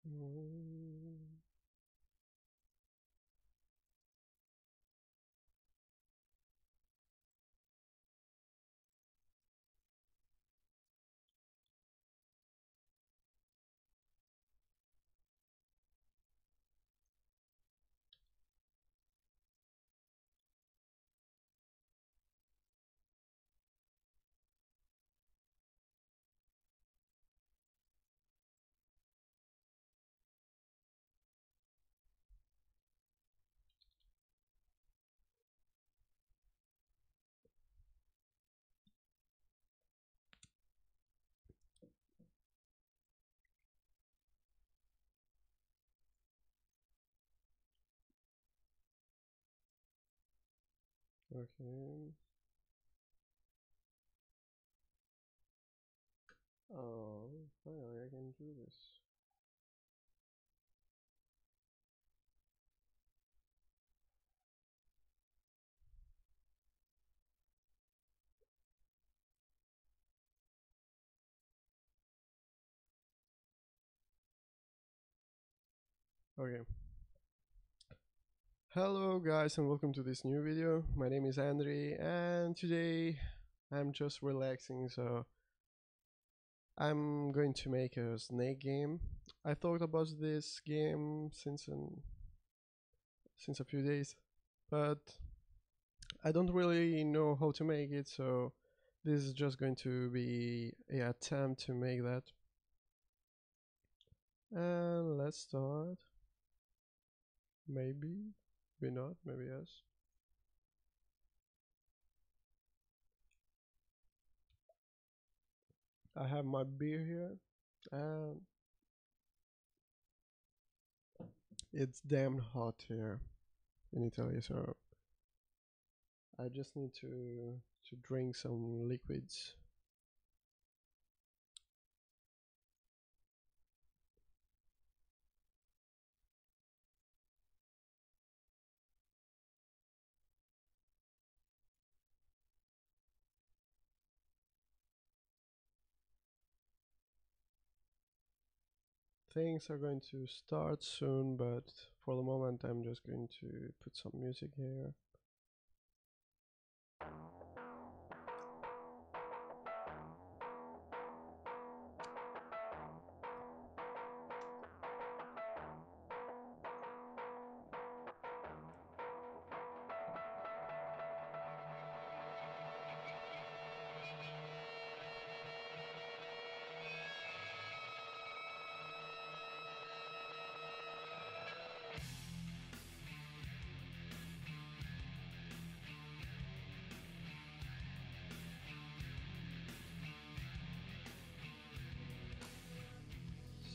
Mm. Okay. Oh, finally I can do this. Okay. Hello guys and welcome to this new video. My name is Andre and today I'm just relaxing, so I'm going to make a snake game. I thought about this game since a few days, but I don't really know how to make it, so this is just going to be an attempt to make that. And let's start. Maybe not, maybe yes. I have my beer here and it's damn hot here in Italy, so I just need to drink some liquids. Things are going to start soon, but for the moment I'm just going to put some music here.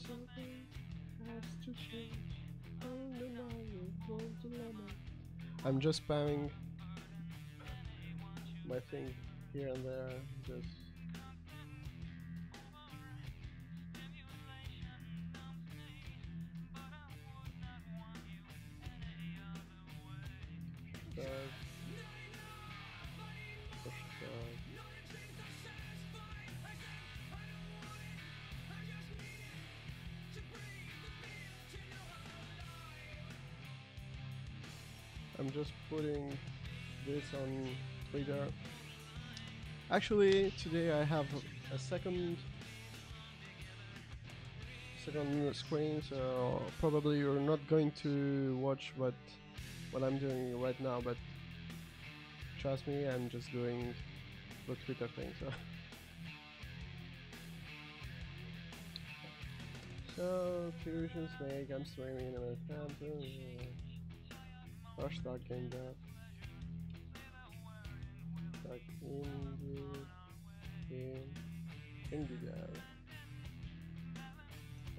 Something has to change. I'm just spamming my thing here and there, just start, push start. I'm just putting this on Twitter. Actually, today I have a second screen, so probably you're not going to watch what I'm doing right now, but trust me, I'm just doing the Twitter thing. So Fusion Snake, I'm streaming in a campaign. Hashtag game that. Hashtag indie guy.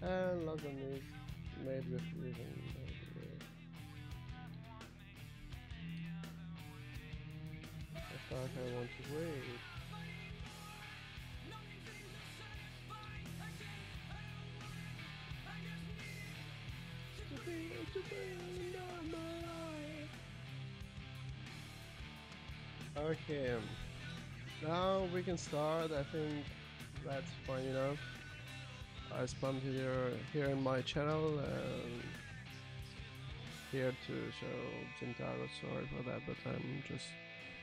And login is made with Fusion. Hashtag I want to wait. Okay, now we can start. I think that's fine enough. I spammed here in my channel and here too. So Gentaro, sorry for that, but I'm just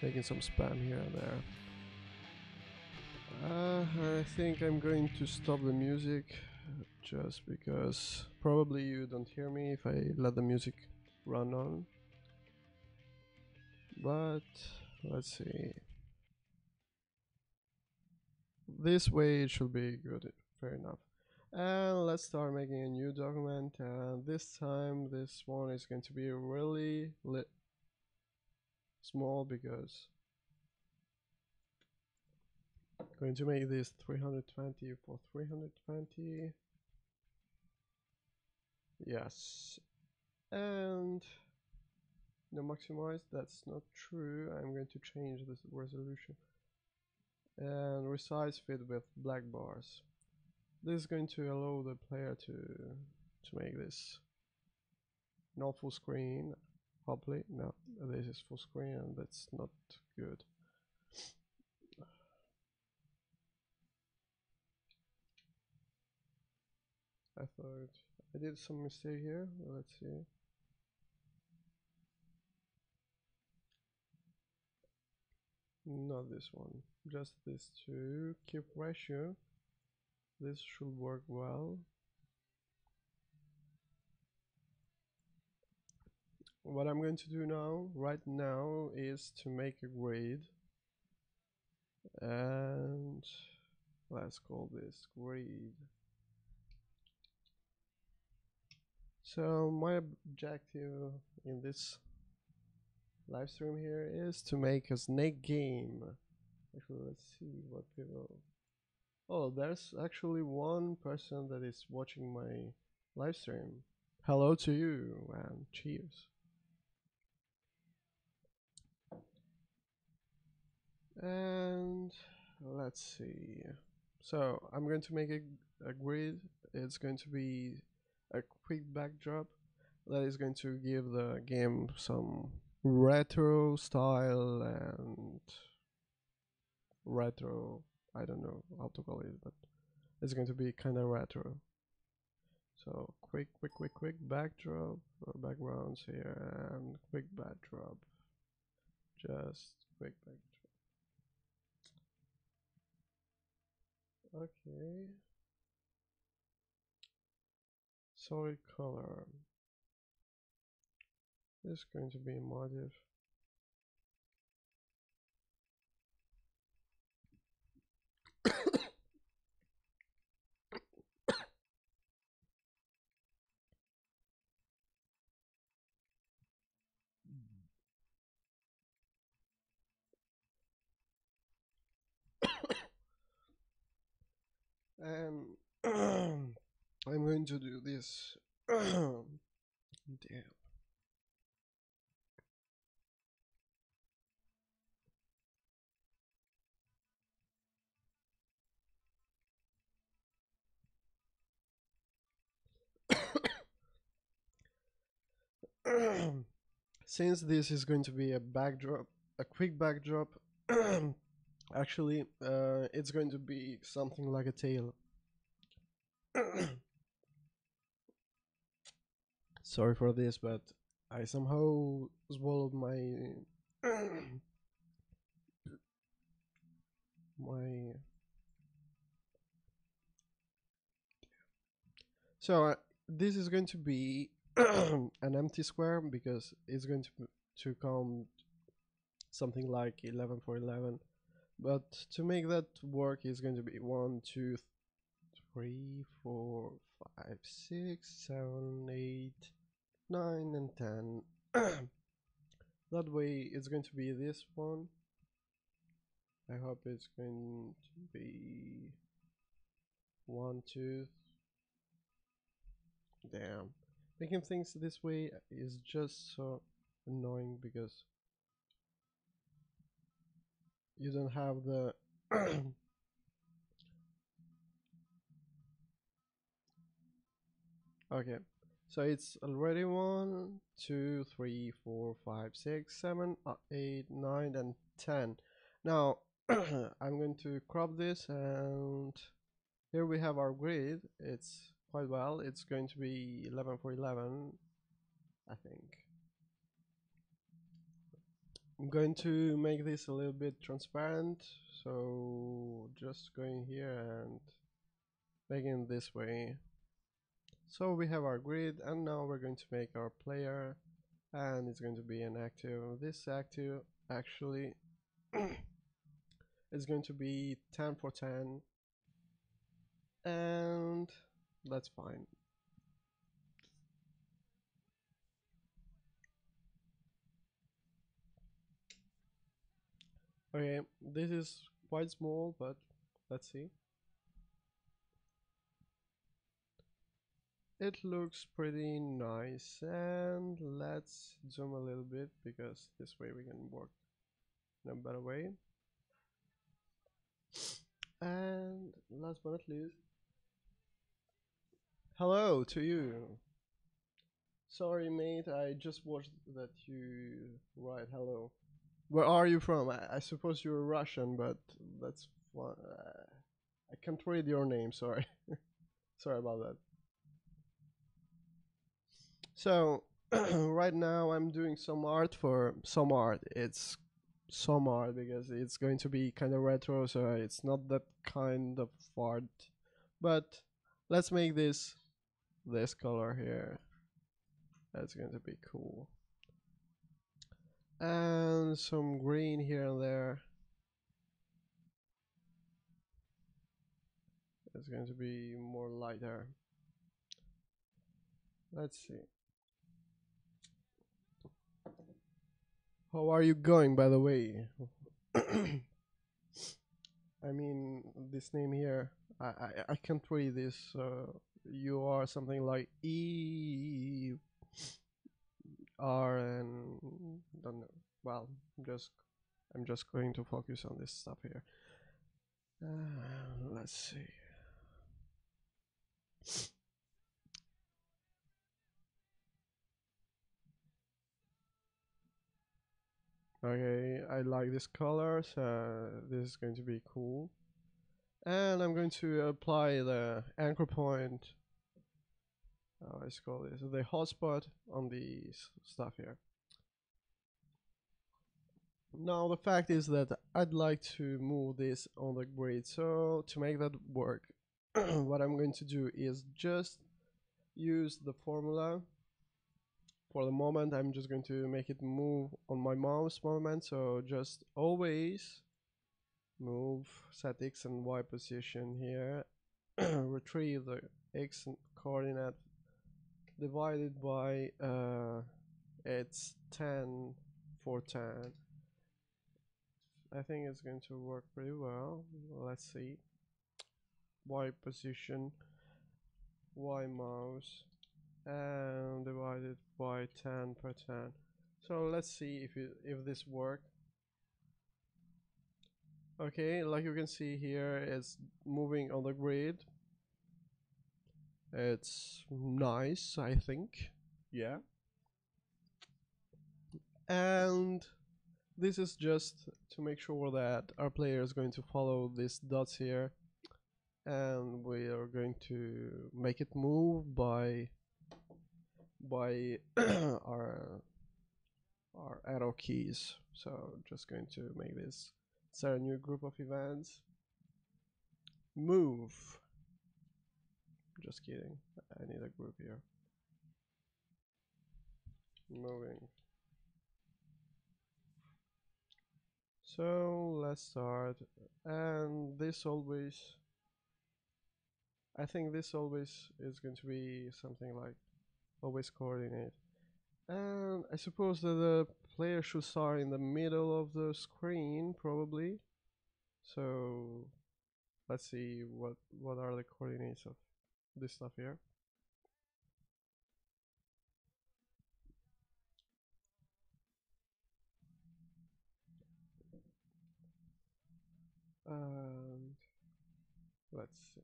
making some spam here and there. I think I'm going to stop the music just because probably you don't hear me if I let the music run on. But let's see. This way it should be good, fair enough. And let's start making a new document, and this time this one is going to be really small because I'm going to make this 320 for 320. Yes. And no maximize, that's not true. I'm going to change this resolution and resize fit with black bars. This is going to allow the player to make this not full screen. Hopefully, no, this is full screen and that's not good. I thought I did some mistake here. Let's see. Not this one, just these two. Keep ratio. This should work well. What I'm going to do now, right now, is to make a grid. And let's call this grid. So my objective in this live stream here is to make a snake game. Actually, let's see what people... Oh, there's actually one person that is watching my live stream. Hello to you and cheers. And let's see. So I'm going to make a grid. It's going to be a quick backdrop that is going to give the game some retro style and retro, I don't know how to call it, but it's going to be kind of retro. So quick backdrop or backgrounds here and quick backdrop. Just quick backdrop. Okay. Solid color. This is going to be motif. And I'm going to do this. Damn. Since this is going to be a backdrop, a quick backdrop, actually, it's going to be something like a tail. Sorry for this, but I somehow swallowed my my. So this is going to be an empty square because it's going to come something like 11 for 11. But to make that work, is going to be 1, 2, 3, 4, 5, 6, 7, 8, 9, and 10. That way, it's going to be this one. I hope it's going to be 1, 2. Damn. Making things this way is just so annoying because you don't have the okay, so it's already 1, 2, 3, 4, 5, 6, 7, 8, 9, and 10. Now I'm going to crop this and Here we have our grid. It's quite well. It's going to be 11 for 11, I think. I'm going to make this a little bit transparent, so just going here and making it this way. So we have our grid, and now we're going to make our player, and it's going to be an active. This active actually is going to be 10 for 10, and that's fine. Okay, this is quite small, but let's see. It looks pretty nice, and let's zoom a little bit because this way we can work in a better way. And last but not least, hello to you. Sorry, mate, I just watched that you write hello. Where are you from? I suppose you're Russian, but that's fun. I can't read your name, sorry. Sorry about that. So, right now I'm doing some art for some art. It's some art because it's going to be kind of retro, so it's not that kind of art. But let's make this color here. That's going to be cool. And some green here and there. It's going to be more lighter. Let's see. How are you going, by the way? I mean, this name here, I can't read this. You are something like E R and don't know. Well, I'm just going to focus on this stuff here. Let's see. Okay, I like this color, so this is going to be cool. And I'm going to apply the anchor point. Let's call this the hotspot on the stuff here. Now the fact is that I'd like to move this on the grid, so to make that work, what I'm going to do is just use the formula. For the moment, I'm just going to make it move on my mouse movement, so just always move, set X and Y position here, retrieve the X coordinate divided by it's 10 for 10. I think it's going to work pretty well. Let's see. Y position, Y mouse, and divided by 10 per 10. So let's see if this works. Okay, like you can see here, it's moving on the grid. It's nice, I think. Yeah. And this is just to make sure that our player is going to follow these dots here, and we are going to make it move by our arrow keys. So just going to make this start a new group of events. Move. Just kidding. I need a group here. Moving. So let's start. And this always, I think this always is going to be something like always coordinate. And I suppose that the player should start in the middle of the screen, probably. So let's see what are the coordinates of this stuff here. And let's see.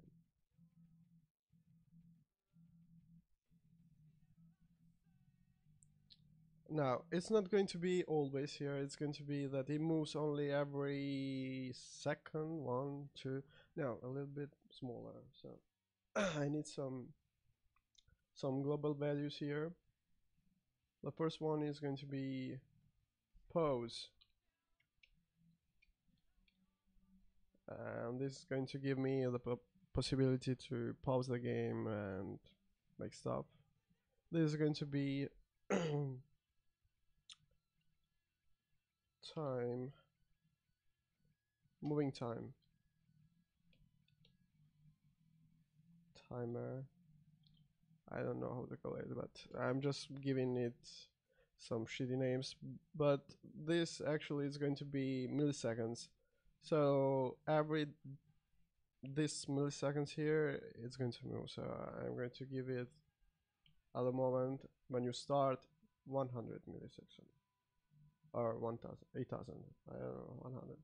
Now, it's not going to be always here. It's going to be that it moves only every second. One, two. No, a little bit smaller. So I need some global values here. The first one is going to be pause. And this is going to give me the possibility to pause the game and make stuff. This is going to be time, moving time, timer. I don't know how to call it, but I'm just giving it some shitty names. But this actually is going to be milliseconds. So every this milliseconds here, it's going to move. So I'm going to give it at the moment when you start 100 milliseconds or 1000, 8000. I don't know, 100.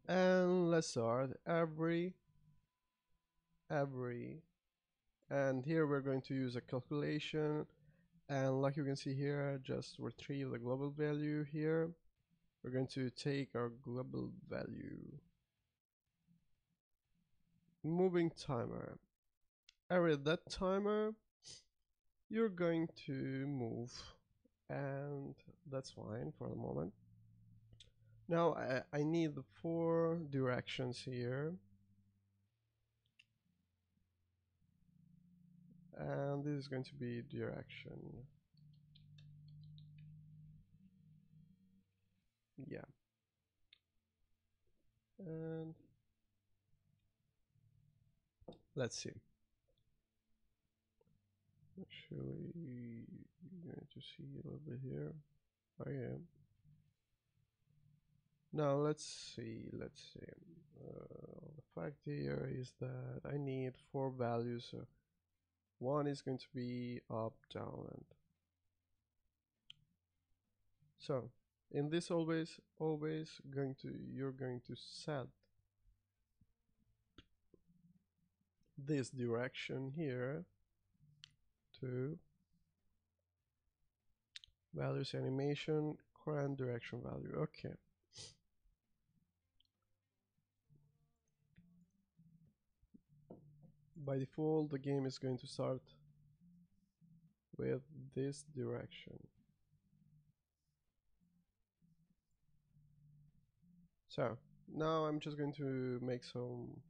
And let's start every, and here we're going to use a calculation, and like you can see here, just retrieve the global value here. We're going to take our global value, moving timer. Every that timer you're going to move, and that's fine for the moment. Now I need the 4 directions here, and this is going to be direction. Yeah. And let's see. Actually, you're going to see a little bit here. I am. Now let's see. The fact here is that I need 4 values. So one is going to be up, down, and so in this always you're going to set this direction here to values animation current direction value. Okay. By default, the game is going to start with this direction. So now I'm just going to make some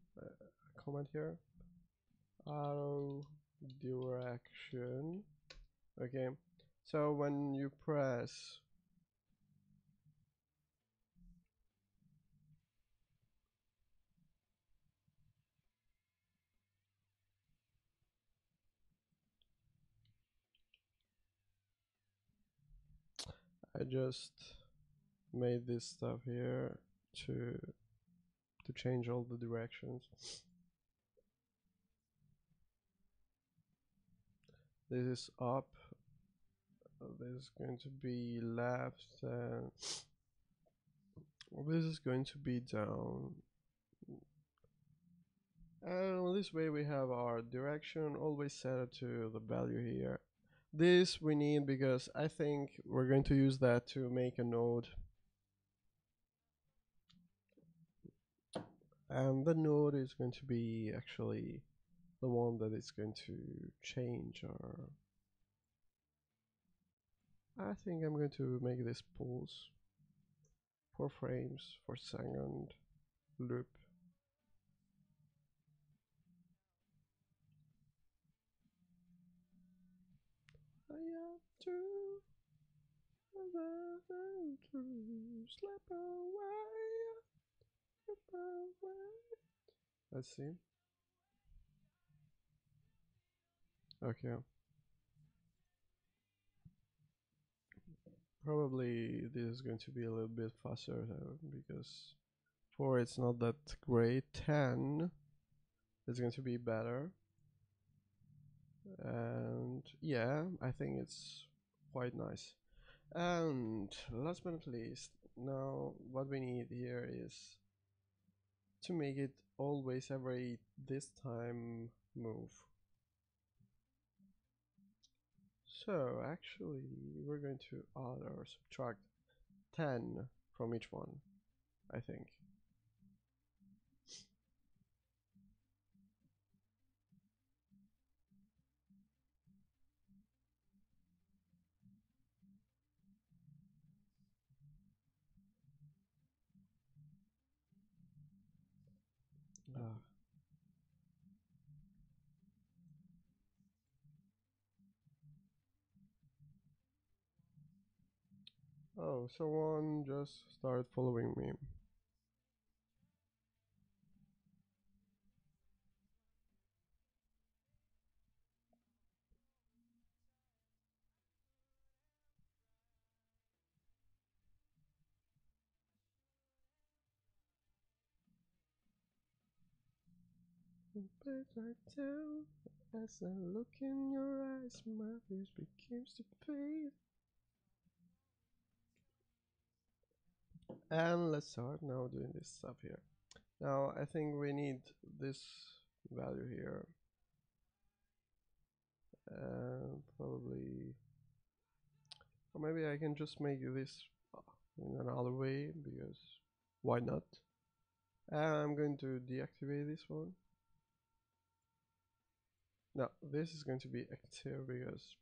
comment here. Arrow direction. Okay. So when you press I just made this stuff here to change all the directions. This is up. This is going to be left, and this is going to be down. And this way we have our direction always set to the value here. This we need because I think we're going to use that to make a node. And the node is going to be actually the one that is going to change our... I think I'm going to make this pulse 4 frames per second loop. I have to slip away. Let's see. Okay. Probably this is going to be a little bit faster because 4 it's not that great. 10 is going to be better. And yeah, I think it's quite nice. And last but not least, now what we need here is to make it always every this time move. So actually we're going to add or subtract 10 from each one, I think. Uh, oh, someone just started following me. But right down, as I look in your eyes, my fears begins to fade. And let's start now doing this stuff here. Now I think we need this value here, and probably, or maybe I can just make this in another way, because why not? I'm going to deactivate this one. No, this is going to be active because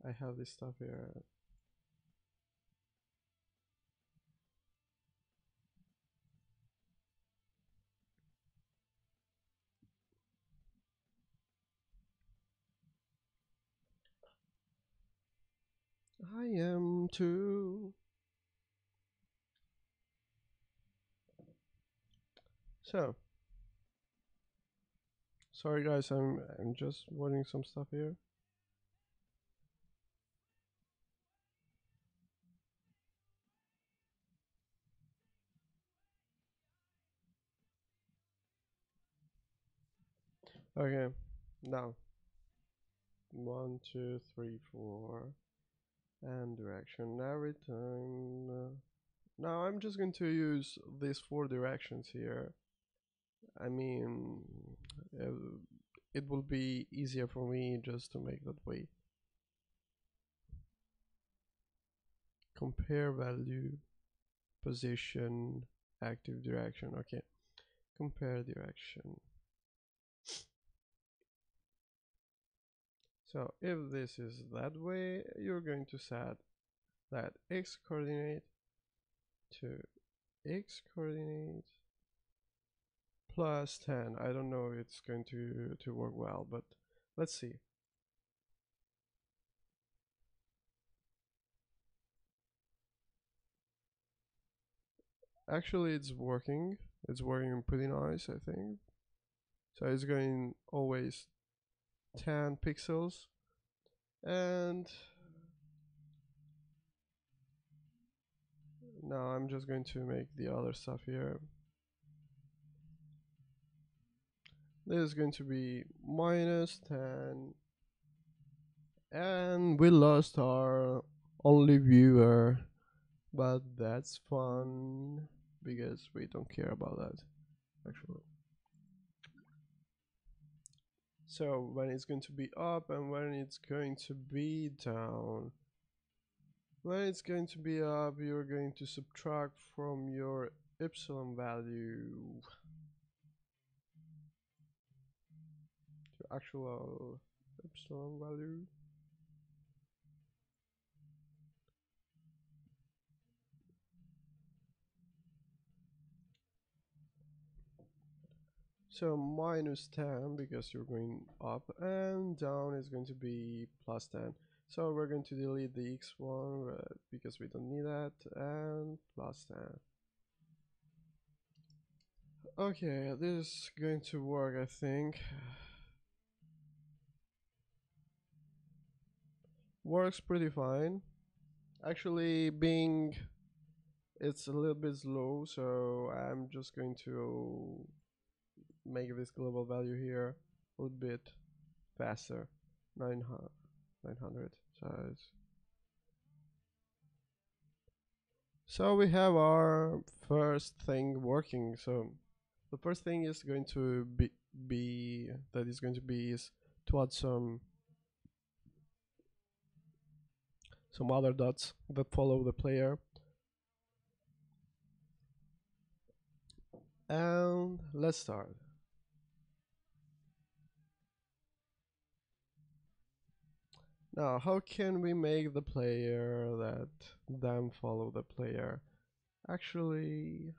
I have this stuff here. I am too. So, sorry guys, I'm just watching some stuff here. Okay, now 1, 2, 3, 4, and direction every time. Now I'm just going to use these 4 directions here. I mean, uh, it will be easier for me just to make that way. Compare value, position, active direction. Okay, compare direction. So if this is that way, you're going to set that x coordinate to x coordinate plus 10. I don't know if it's going to work well, but let's see. Actually, it's working. It's working pretty nice, I think. So it's going always 10 pixels. And now I'm just going to make the other stuff here. This is going to be minus 10. And we lost our only viewer. But that's fun because we don't care about that actually. So when it's going to be up and when it's going to be down. When it's going to be up, you're going to subtract from your epsilon value to actual epsilon value. So minus 10 because you're going up, and down is going to be plus 10. So we're going to delete the x one because we don't need that, and plus 10. Okay, this is going to work, I think. Works pretty fine. Actually, being it's a little bit slow, so I'm just going to make this global value here a little bit faster. 900 size. So we have our first thing working. So the first thing is going to be is to add some some other dots that follow the player. And let's start. Now, how can we make the player that then follow the player? Actually,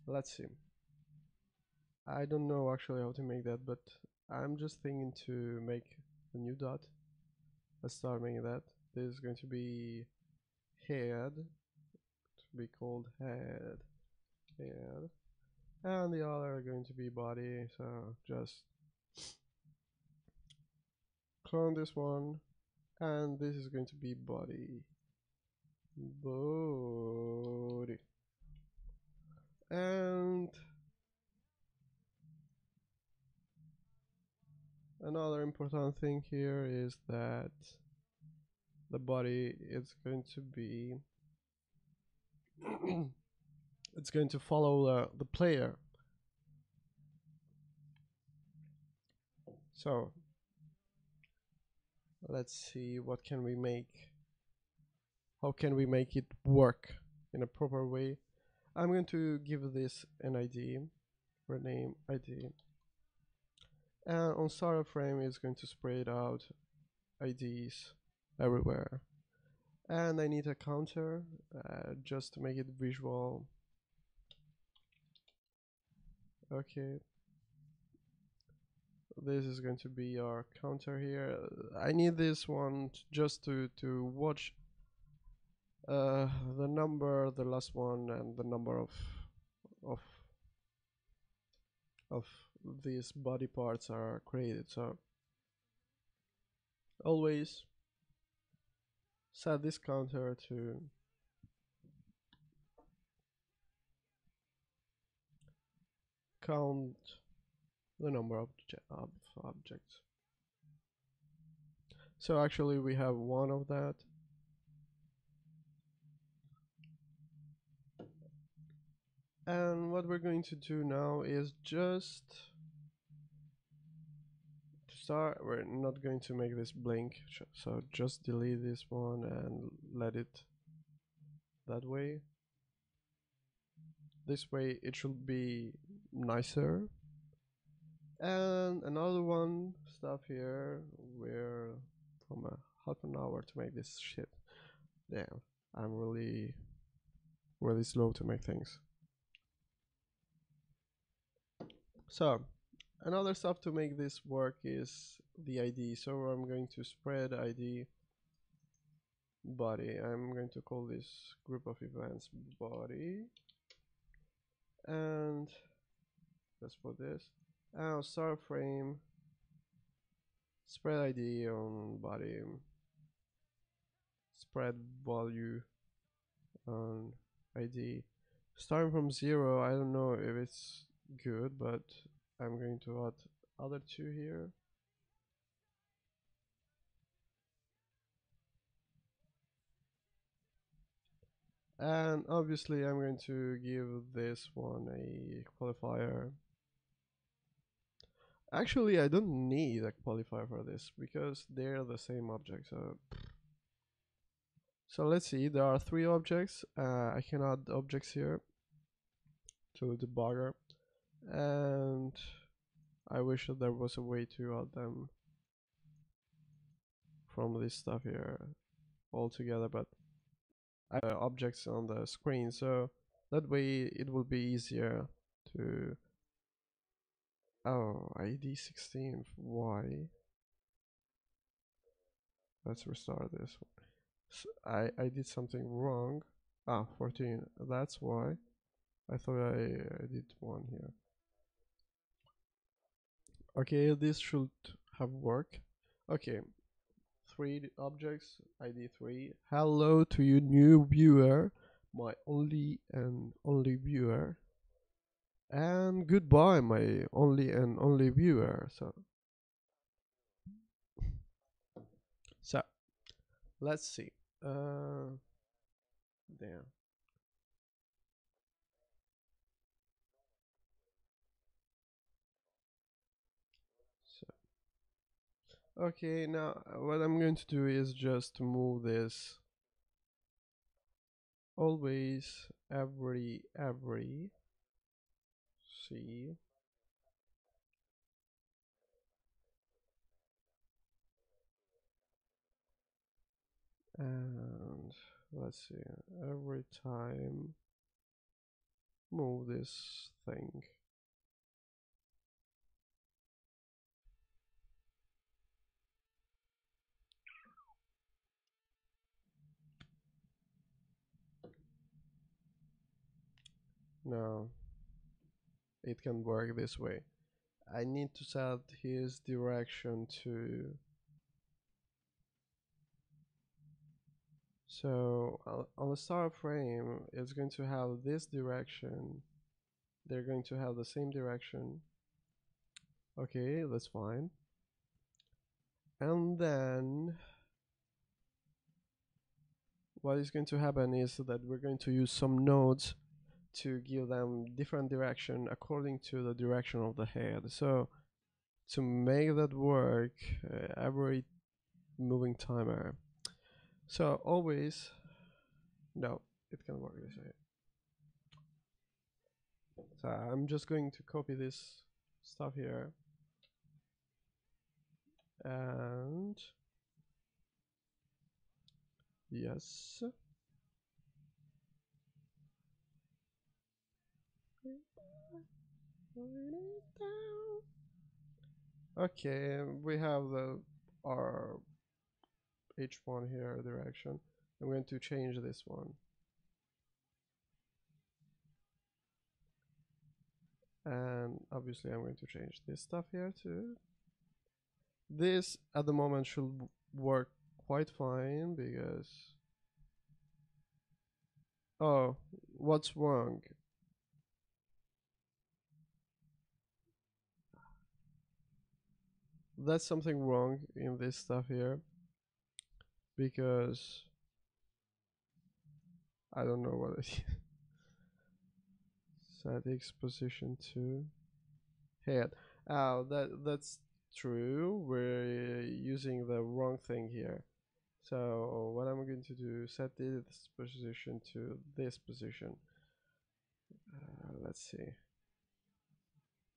let's see. I don't know actually how to make that, but I'm just thinking to make a new dot. Let's start making that. This is going to be head, to be called head, and the other are going to be body. So just clone this one, and this is going to be body, and another important thing here is that the body is going to be it's going to follow the player. So let's see, what can we make? How can we make it work in a proper way? I'm going to give this an ID, rename ID, and on starter frame is going to spread out IDs everywhere. And I need a counter just to make it visual. Okay, this is going to be our counter here. I need this one just to watch the number, the last one, and the number of of these body parts are created. So always set this counter to count the number of objects. So actually we have one of that. And what we're going to do now is just to start, we're not going to make this blink, so just delete this one and let it that way. This way it should be nicer. And another one stuff here, we're from a half an hour to make this shit. Damn, I'm really slow to make things. So another stuff to make this work is the ID. So I'm going to spread ID body. I'm going to call this group of events body, and let's put this. Now start frame, spread ID on body, spread value on ID. Starting from 0, I don't know if it's good, but I'm going to add other two here. And obviously I'm going to give this one a qualifier. Actually, I don't need a qualifier for this because they're the same object. So let's see, there are 3 objects. I can add objects here to the debugger, and I wish that there was a way to add them from this stuff here all together, but I have objects on the screen, so that way it will be easier to. Oh, ID 16, why? Let's restart this one. So I did something wrong. 14, that's why. I thought I did one here. Okay, this should have worked. Okay, 3 objects, ID 3. Hello to you, new viewer, my only and only viewer. And goodbye, my only and only viewer. So let's see. Damn. Okay, now what I'm going to do is just move this always every see, and let's see, every time move this thing. No, it can work this way. I need to set his direction to, so on the start frame it's going to have this direction, they're going to have the same direction. Okay, that's fine. And then what is going to happen is that we're going to use some nodes to give them different direction according to the direction of the head. So to make that work, every moving timer. So always, no, it can work this way. So I'm just going to copy this stuff here and yes. Okay, we have the our H1 here direction. I'm going to change this one. And obviously I'm going to change this stuff here too. This at the moment should work quite fine because, oh, what's wrong? That's something wrong in this stuff here because I don't know what it is. Set X position to head. Oh, that's true. We're using the wrong thing here. So what I'm going to do, set this position to this position. Let's see.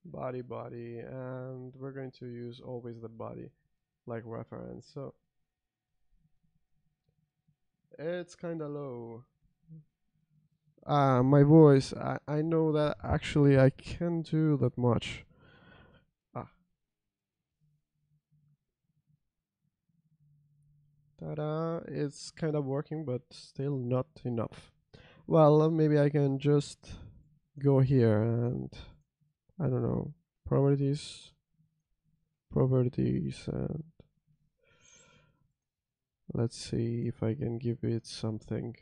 Body, and we're going to use always the body like reference. So it's kind of low. My voice, I know that actually I can't do that much. Ah, ta-da, it's kind of working, but still not enough. Well, maybe I can just go here and, I don't know, properties, and let's see if I can give it something.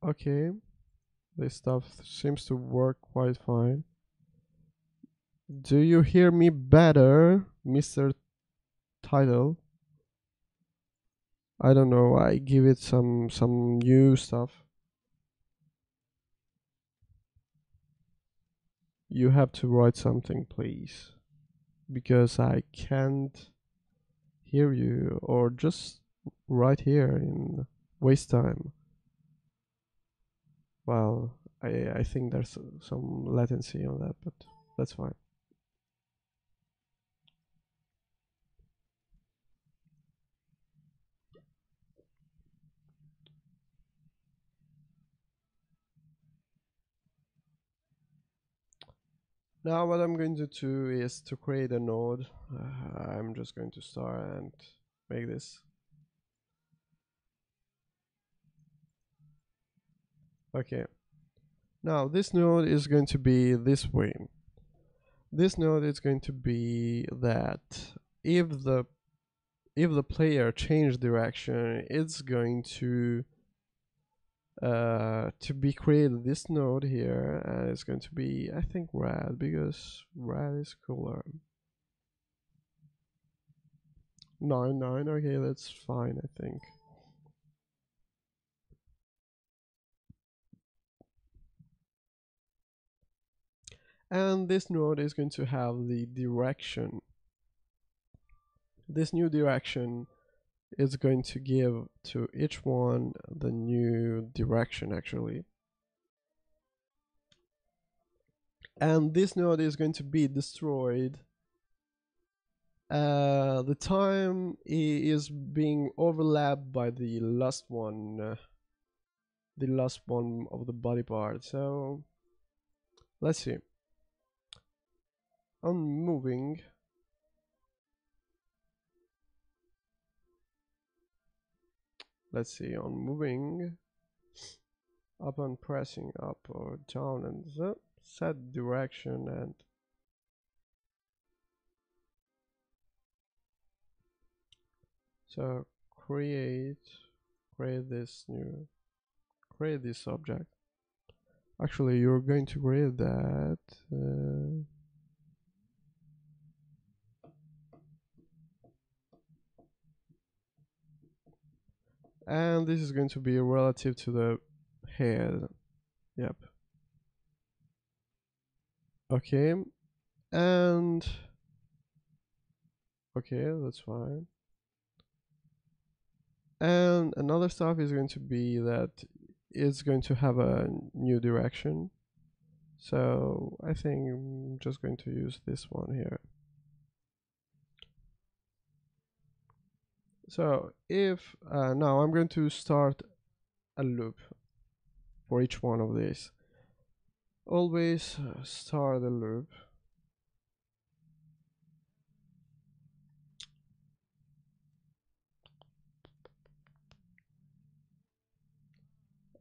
Okay, this stuff seems to work quite fine. Do you hear me better, Mr. Title? I don't know, I give it some new stuff. You have to write something, please, because I can't hear you, or just right here in waste time. Well, I think there's some latency on that, but that's fine. Now what I'm going to do is to create a node. I'm just going to start and make this. Okay. Now this node is going to be this way. This node is going to be that if the player change direction, it's going to be created this node here, and it's going to be, I think, red, because red is cooler. 9 okay, that's fine, I think. And this node is going to have the direction. This new direction is going to give to each one the new direction actually. And this node is going to be destroyed the time is being overlapped by the last one of the body part. So let's see, on moving, let's see, on moving, upon pressing up or down and set direction, and so create this object. Actually, you're going to create that and this is going to be relative to the head. Yep. Okay. And okay, that's fine. And another stuff is going to be that it's going to have a new direction. So I think I'm just going to use this one here. So if now I'm going to start a loop for each one of these. Always start a loop.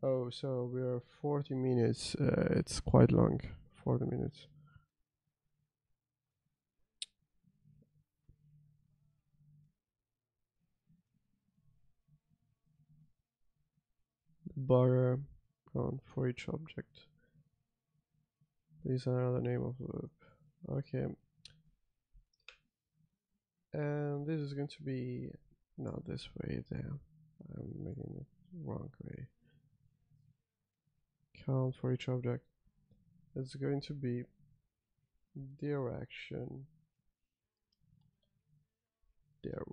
Oh, so we are 40 minutes. It's quite long, 40 minutes. Bar on for each object. This is another name of loop. Okay. And this is going to be not this way there. I'm making it wrong way. Count for each object. It's going to be direction. There.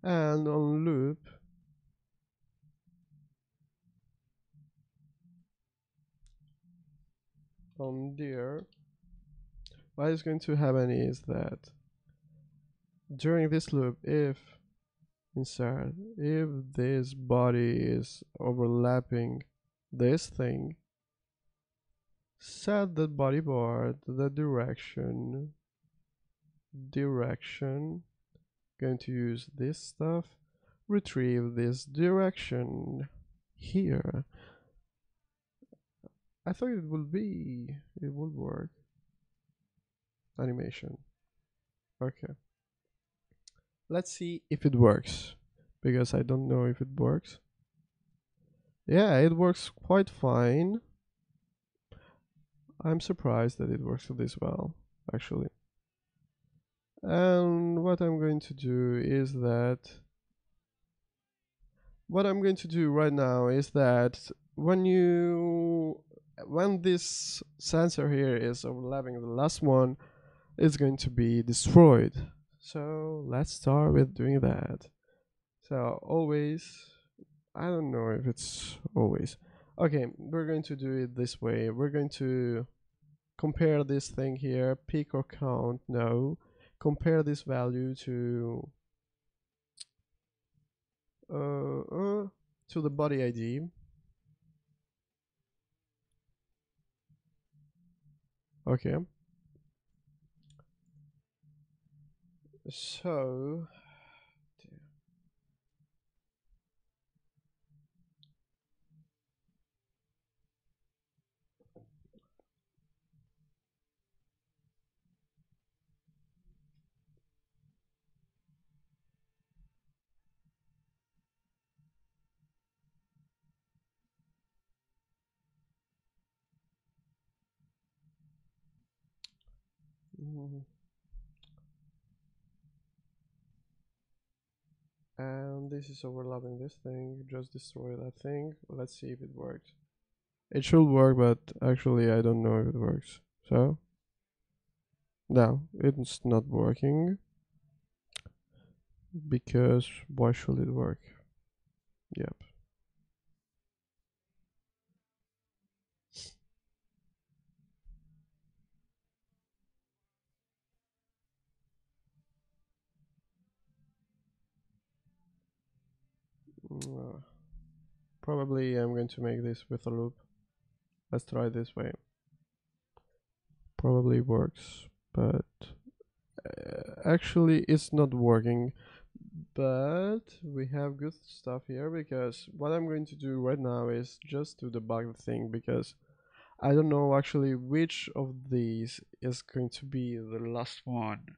And on loop, on there, what is going to happen is that during this loop, if this body is overlapping this thing, set the body part, the direction, going to use this stuff, retrieve this direction here. I thought it would work. Animation. Okay. Let's see if it works, because I don't know if it works. Yeah, it works quite fine. I'm surprised that it works this well, actually. And what I'm going to do right now is that when this sensor here is overlapping the last one, it's going to be destroyed. So let's start with doing that. So always, I don't know if it's always. Okay, we're going to do it this way. We're going to compare this thing here, pick or count, no. Compare this value to the body ID. Okay. So and this is overlapping this thing, just destroy that thing. Let's see if it works. It should work, but actually I don't know if it works. So, no, it's not working. Because why should it work? Yep. Uh, Probably I'm going to make this with a loop. Let's try this way. Probably works, but actually it's not working. But we have good stuff here because what I'm going to do right now is just to debug the thing because I don't know actually which of these is going to be the last one.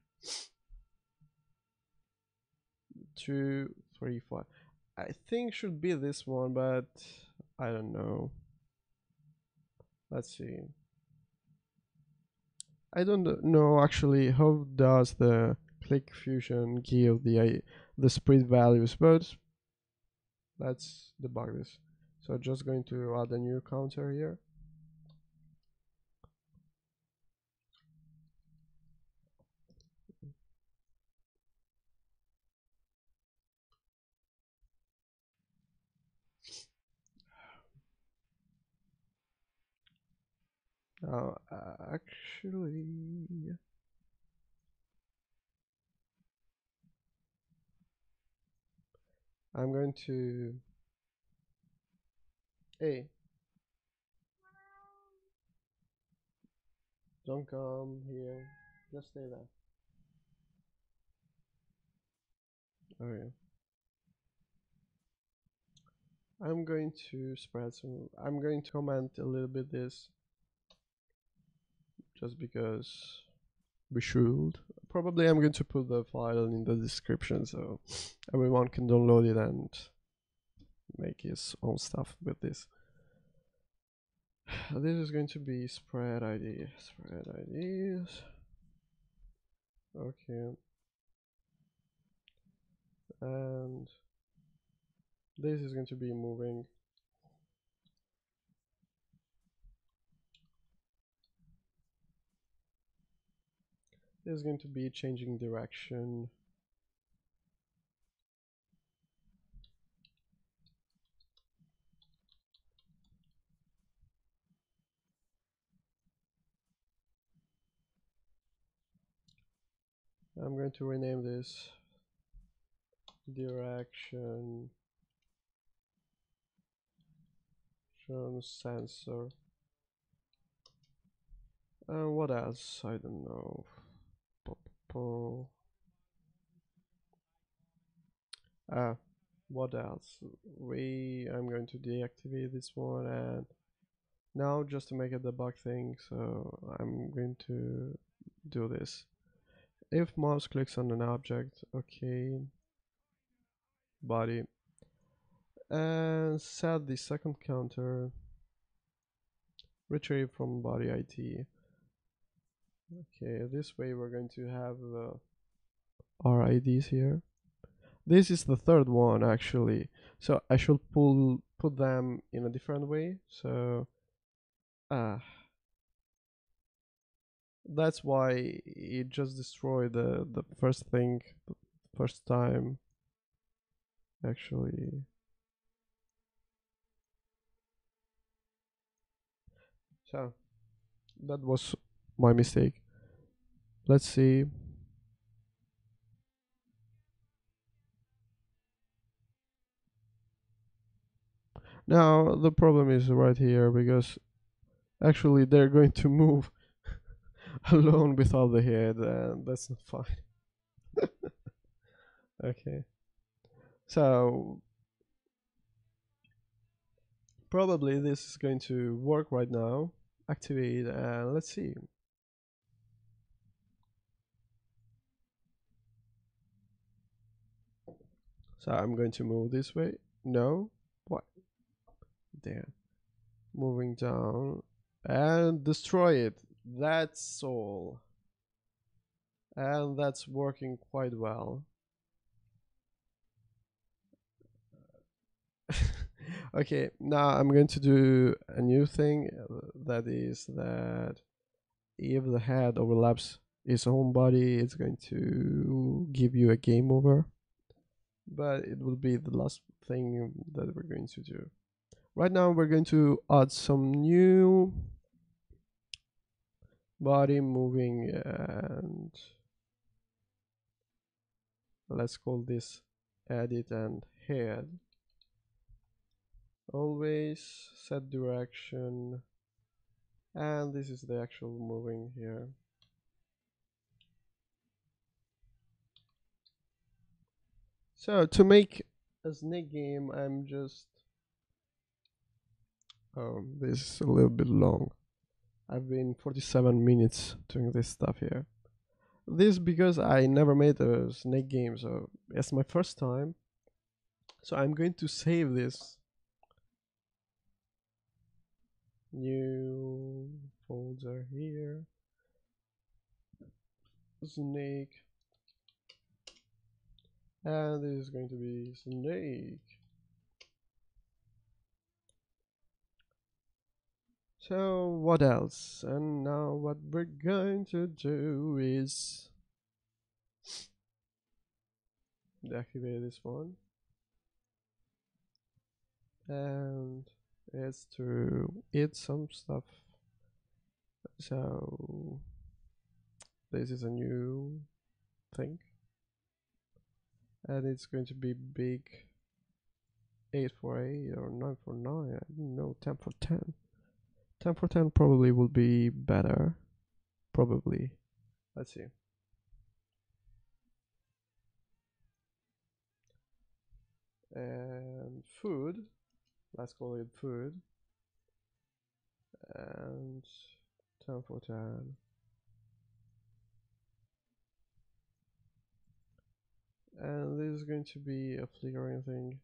2, 3, 4. I think should be this one, but I don't know. Let's see. I don't know actually how does the click fusion give the spread values, but let's debug this. So just going to add a new counter here. Now, actually, I'm going to. Hey, don't come here. Just stay there. Okay. I'm going to spread some. I'm going to comment a little bit this just because we should. Probably I'm going to put the file in the description so everyone can download it and make his own stuff with this. This is going to be spread ID. Spread IDs. Okay. And this is going to be moving. This is going to be changing direction. I'm going to rename this direction sensor. What else? I don't know. What else? I'm going to deactivate this one, and now just to make a debug thing, so I'm going to do this. If mouse clicks on an object, okay, body, and set the second counter, retrieve from body IT. Okay, this way we're going to have our IDs here. This is the third one actually, so I should put them in a different way. So that's why it just destroyed the first thing, first time actually. So that was my mistake. Let's see. Now the problem is right here because actually they're going to move alone without the head, and that's not fine. Okay, so probably this is going to work right now. Activate and let's see. So I'm going to move this way. No, what? Damn. Moving down and destroy it. That's all. And that's working quite well. Okay, now I'm going to do a new thing. That is that if the head overlaps its own body, it's going to give you a game over. But it will be the last thing that we're going to do. Right now, we're going to add some new body moving, and let's call this edit and head. Always set direction, and this is the actual moving here. So to make a snake game, I'm just this is a little bit long. I've been 47 minutes doing this stuff here. This because I never made a snake game, so it's my first time. So I'm going to save this new folder here. Snake. And this is going to be snake. So what else? And now what we're going to do is deactivate this one. And it's to eat some stuff. So this is a new thing. And it's going to be big 8 for 8 or 9 for 9. I don't know, 10 for 10. 10 for 10 probably will be better. Probably. Let's see. And food. Let's call it food. And 10 for 10. And this is going to be a flickering thing.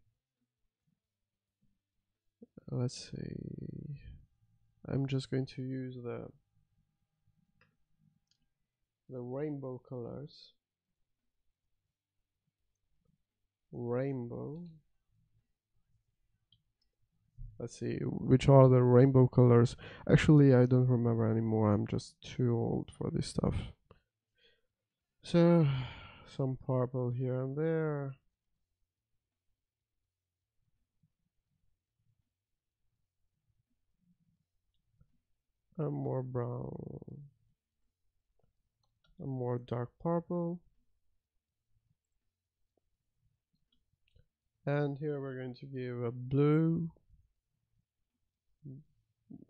Let's see. I'm just going to use the rainbow colors. Rainbow. Let's see, which are the rainbow colors? Actually, I don't remember anymore. I'm just too old for this stuff. So, some purple here and there. And more brown. And more dark purple. And here we're going to give a blue.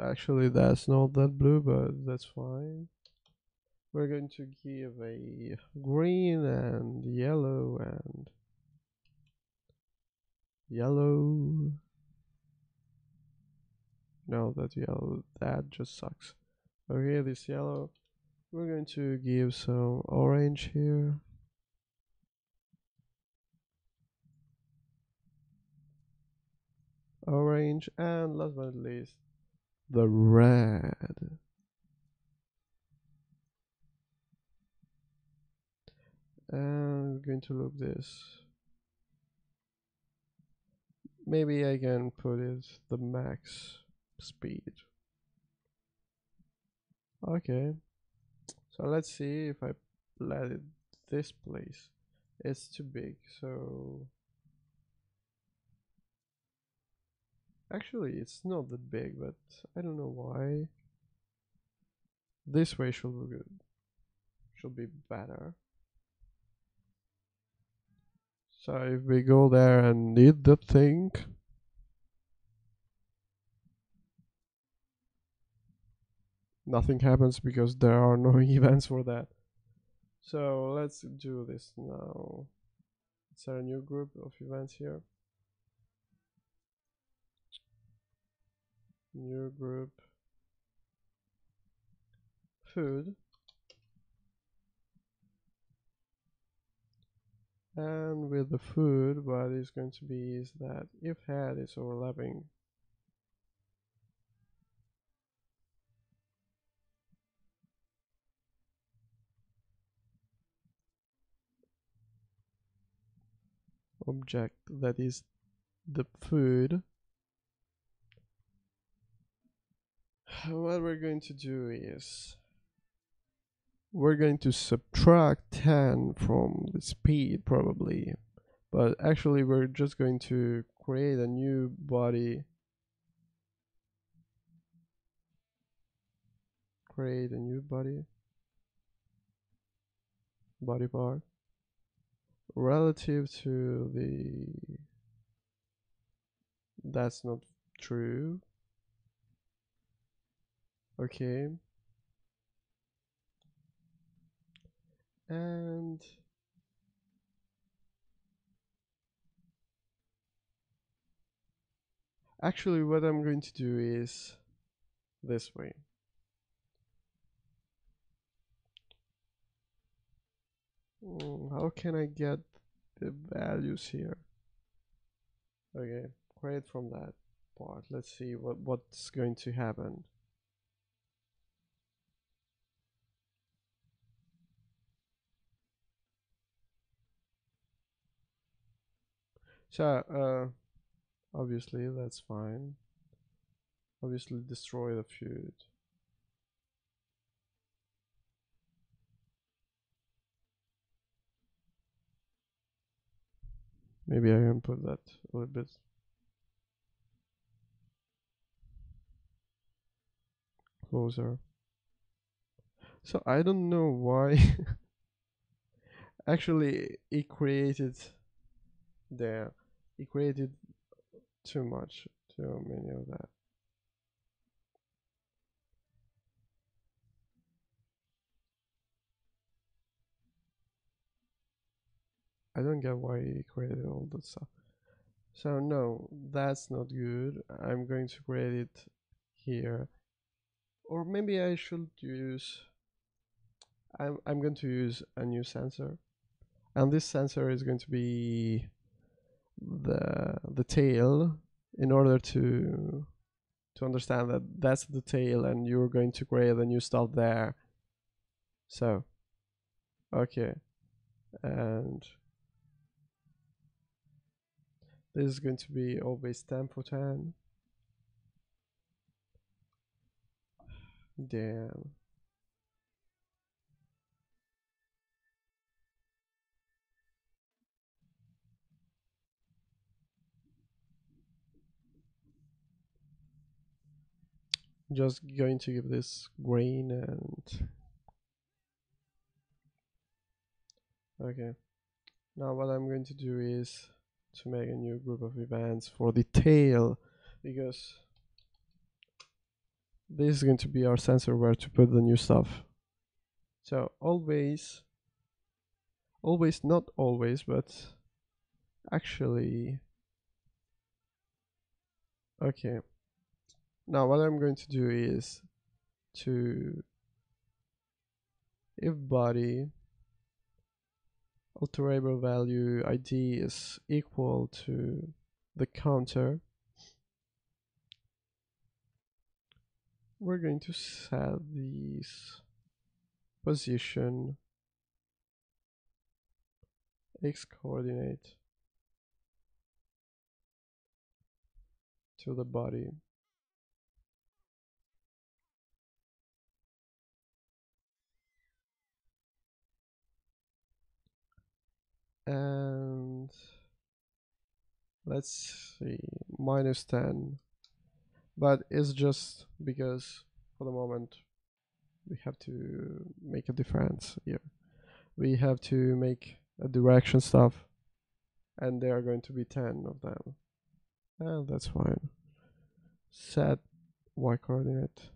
Actually, that's not that blue, but that's fine. We're going to give a green and yellow and yellow. No, that yellow, that just sucks. Okay, this yellow. We're going to give some orange here. Orange, and last but not least, the red. And we're going to look this. Maybe I can put it the max speed. Okay. So let's see if I let it this place. It's too big, so actually it's not that big, but I don't know why. This way should be good. Should be better. So if we go there and need the thing, nothing happens because there are no events for that. So let's do this now. Is there a new group of events here? New group. Food. And with the food, what is going to be is that if head is overlapping, object that is the food, what we're going to do is we're going to subtract 10 from the speed probably, but actually we're just going to create a new body, body part relative to the, that's not true. Okay, and actually what I'm going to do is this way. How can I get the values here? Okay, create from that part. Let's see what's going to happen. So obviously that's fine. Obviously destroy the food. Maybe I can put that a little bit closer. So I don't know why. Actually, it created there. It created too much, too many of that. I don't get why it created all that stuff. So no, that's not good. I'm going to create it here. Or maybe I should use, I'm going to use a new sensor. And this sensor is going to be the tail, in order to understand that that's the tail and you're going to create a new stuff there. So okay, and this is going to be always 10 for 10. Damn. Just going to give this green and okay. Now what I'm going to do is to make a new group of events for the tail, because this is going to be our sensor where to put the new stuff. So always, not always, but actually, okay. Now what I'm going to do is to, if body alterable value ID is equal to the counter, we're going to set these position x coordinate to the body. And let's see, -10, but it's just because for the moment we have to make a difference here. We have to make a direction stuff, and there are going to be 10 of them, and that's fine. Set y coordinate.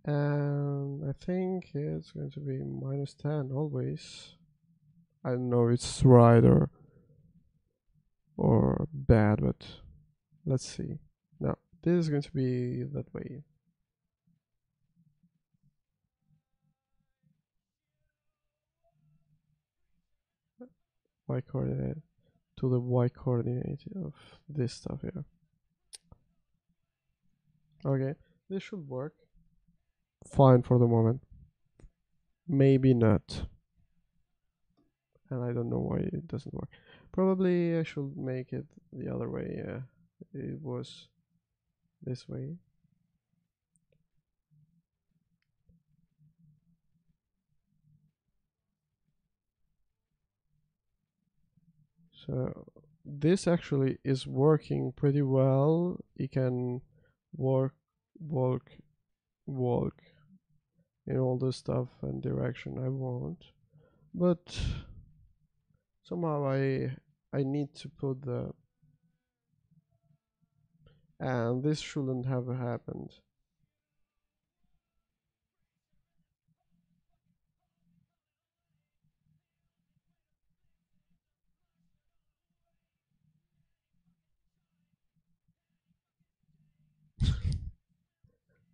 And I think it's going to be -10 always. I don't know if it's right or bad, but let's see. Now this is going to be that way. Y coordinate to the y coordinate of this stuff here. Okay, this should work fine for the moment. Maybe not, and I don't know why it doesn't work. Probably I should make it the other way. Yeah, it was this way. So this actually is working pretty well. You can work, walk, walk in all the stuff and direction I want. But somehow I need to put the, and this shouldn't have happened.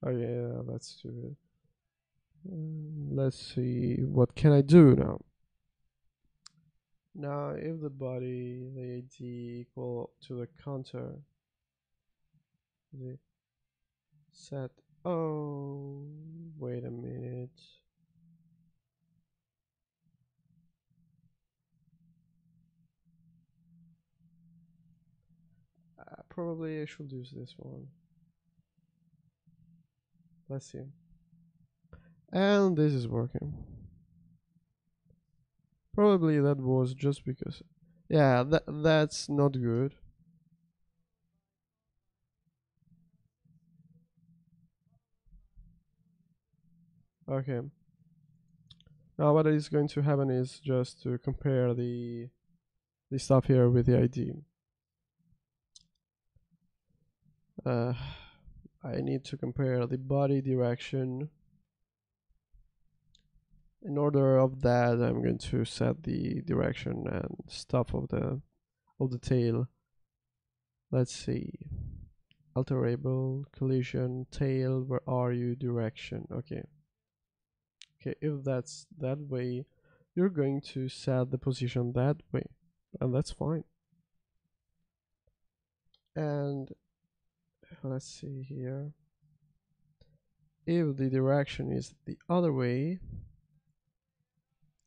Oh yeah, that's stupid. Let's see, what can I do now? Now, if the body, the ID equal to the counter, the set. Oh, wait a minute. Probably I should use this one. Let's see. And this is working. Probably that was just because. Yeah, that's not good. Okay. Now what is going to happen is just to compare the stuff here with the ID. I need to compare the body direction. In order of that, I'm going to set the direction and stuff of the tail. Let's see. Alterable, collision, tail, where are you, direction. Okay. Okay, if that's that way, you're going to set the position that way, and that's fine. And let's see here. If the direction is the other way,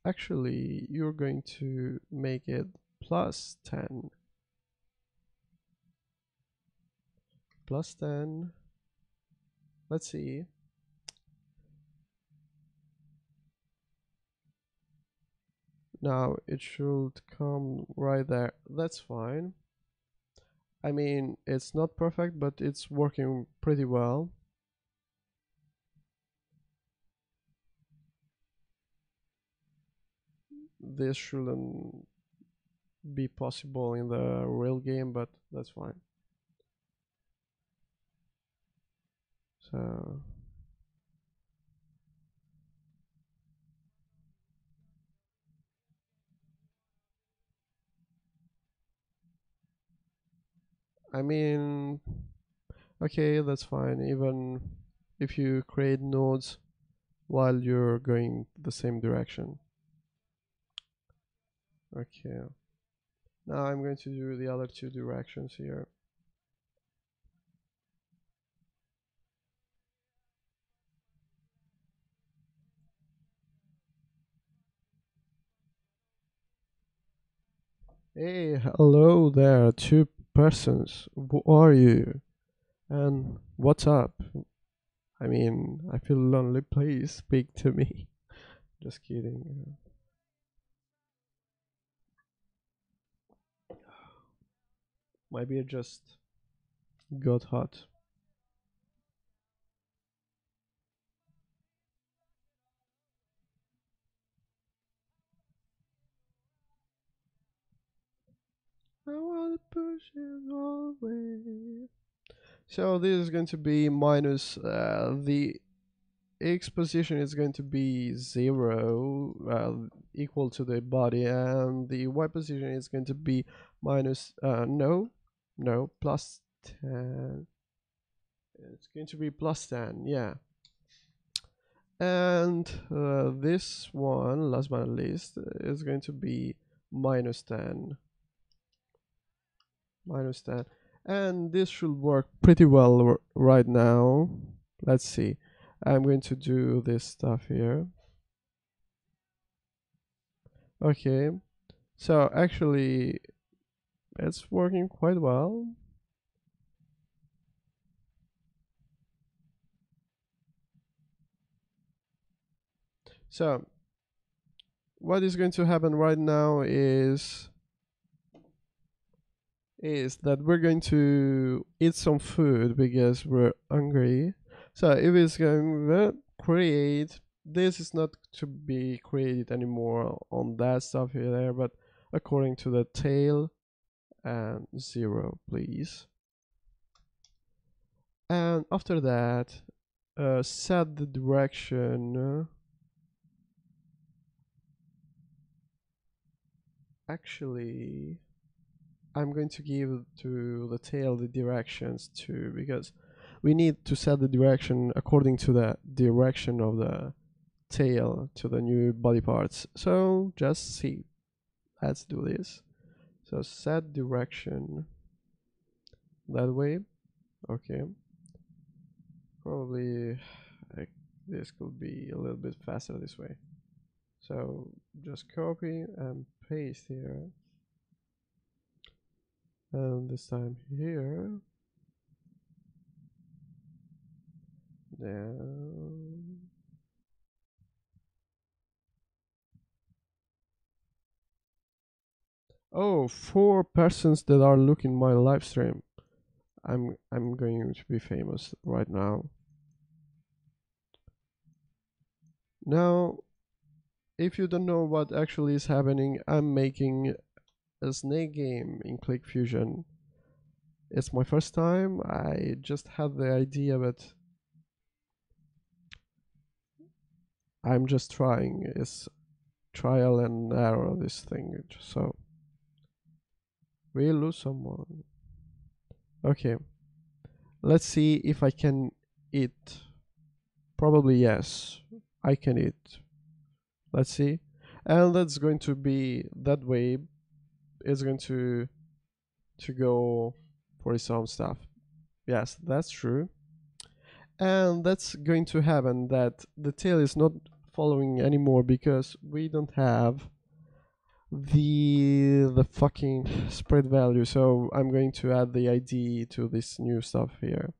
actually you're going to make it plus 10. Plus 10. Let's see. Now it should come right there. That's fine. I mean, it's not perfect, but it's working pretty well. This shouldn't be possible in the real game, but that's fine. So I mean, okay, that's fine. Even if you create nodes while you're going the same direction. Okay. Now I'm going to do the other two directions here. Hey, hello there, two persons. Who are you? And what's up? I mean, I feel lonely. Please speak to me. Just kidding. My beer just got hot. I wanna push it all away. So this is going to be minus the x position is going to be 0, equal to the body, and the y position is going to be minus no, plus 10. It's going to be plus 10, yeah. And this one, last but not least, is going to be minus 10. Minus 10. And this should work pretty well right now. Let's see. I'm going to do this stuff here. Okay. So actually It's working quite well. So what is going to happen right now is that we're going to eat some food because we're hungry. So if it's going to create, this is not to be created anymore on that stuff here there, but according to the tail and 0, please. And after that, set the direction. Actually, I'm going to give to the tail the directions too, because we need to set the direction according to the direction of the tail to the new body parts. So just see, let's do this. So set direction that way. Okay, probably this could be a little bit faster this way. So just copy and paste here, and this time here. Down. Oh, 4 persons that are looking my live stream. I'm going to be famous right now. Now, if you don't know what actually is happening, I'm making a snake game in ClickFusion. It's my first time. I just had the idea, but I'm just trying. It's trial and error, this thing. So we lose someone. Okay, let's see if I can eat. Probably yes, I can eat. Let's see. And that's going to be that way. It's going to go for some stuff. Yes, that's true. And that's going to happen that the tail is not following anymore because we don't have the fucking spread value. So I'm going to add the ID to this new stuff here.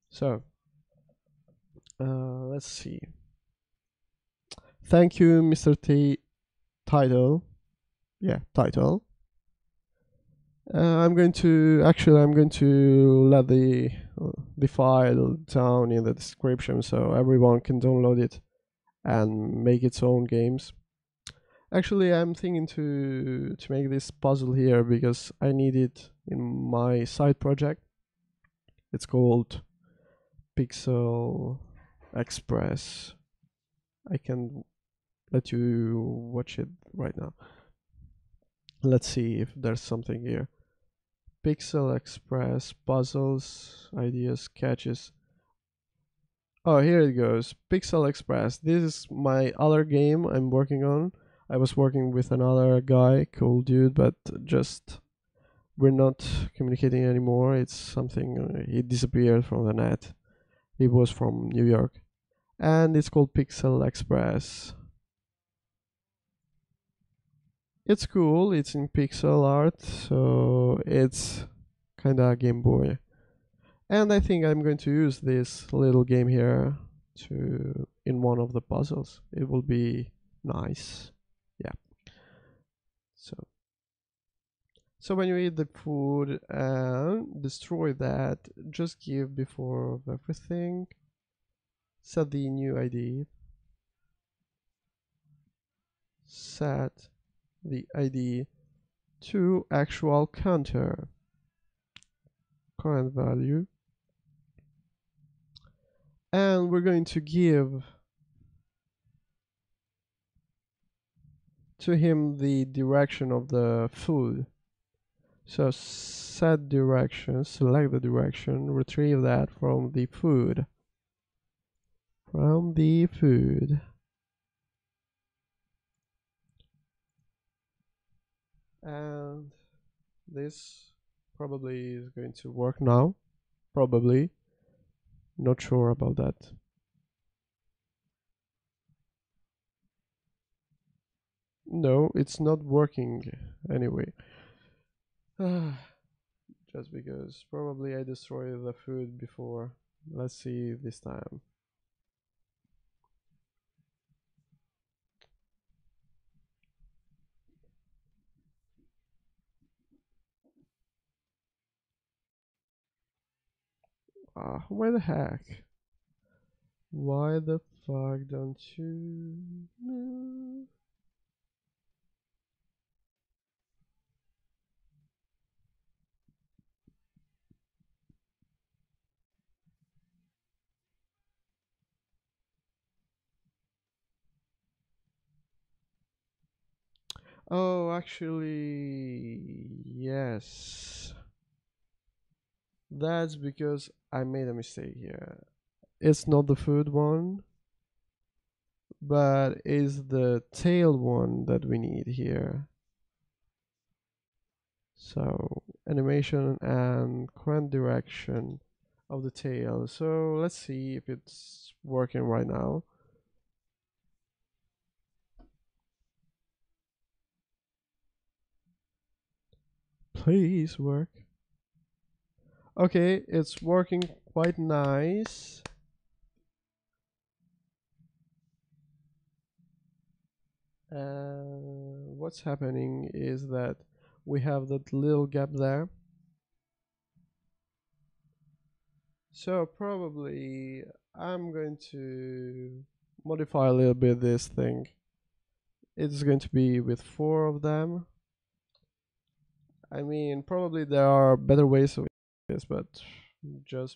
So let's see. Thank you, Mr. T title. Yeah, title. I'm going to let the file down in the description so everyone can download it and make its own games. Actually, I'm thinking to make this puzzle here because I need it in my side project. It's called Pixel Express. I can let you watch it right now. Let's see if there's something here. Pixel Express, puzzles, ideas, sketches. Oh, here it goes. Pixel Express. This is my other game I'm working on. I was working with another guy, cool dude, but just we're not communicating anymore. It's something, he disappeared from the net. He was from New York. And it's called Pixel Express. It's cool. It's in pixel art, so it's kinda Game Boy. And I think I'm going to use this little game here to in one of the puzzles. It will be nice. Yeah. So when you eat the food and destroy that, just give before of everything. Set the new ID. Set the ID to actual counter. Current value. And we're going to give to him the direction of the food. So set direction, select the direction, retrieve that from the food. From the food. And this probably is going to work now. Probably. Not sure about that. No, it's not working anyway. Just because probably I destroyed the food before. Let's see this time. Why the heck? Why the fuck don't you know? Oh, actually, yes. That's because I made a mistake here. It's not the food one, but is the tail one that we need here. So animation and current direction of the tail. So let's see if it's working right now. Please work. Okay, it's working quite nice. What's happening is that we have that little gap there. So probably I'm going to modify a little bit this thing. It's going to be with 4 of them. I mean, probably there are better ways of this, but just